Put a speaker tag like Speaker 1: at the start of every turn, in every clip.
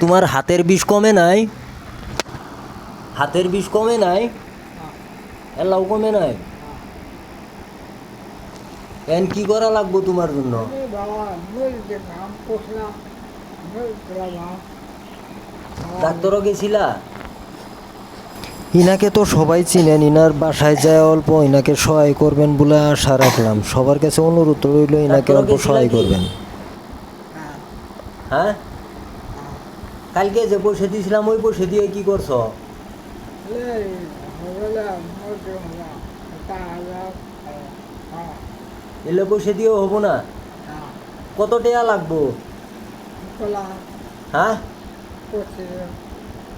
Speaker 1: তোমার হাতের বিষ কমে নাই? হাতের বিষ কমে নাই? এলাও কমে নাই? এন কি করা লাগবো তোমার জন্য? ডাক্তারও গেছিলা? ইনাকে তো সবাই চিনেন, ইনার বাসায় যায় অল্প ইনাকে সহায় করবেন বলে আশা রাখলাম। সবার কাছে অনুরোধ রইল ইনাকে অল্প সহায় করবেন। হ্যাঁ, কালকে যে পয়সা দিয়েছিলাম ওই পয়সা দিয়ে কি করছো? এলে পয়সা দিয়েও হবো না? কত টাকা লাগবো? হ্যাঁ,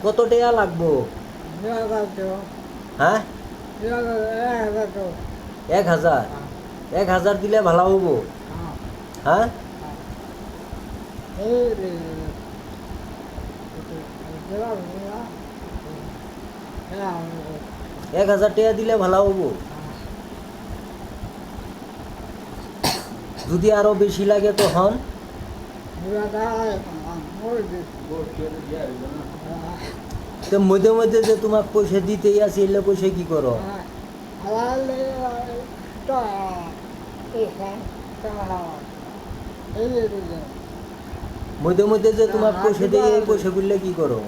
Speaker 1: কত টাকা লাগবো? হ্যাঁ, 1000। 1000 দিলে ভালো হবো? হ্যাঁ, 1000 টাকা দিলে ভালো হবো। যদি আরো বেশি লাগে তখন? তো মধ্যে মধ্যে যে তোমাকে পয়সা দিতেই আসি, এলে পয়সা কি করো? মধ্যে মধ্যে যে তোমাকে পয়সা দিয়ে এই পয়সা করলে কি করো?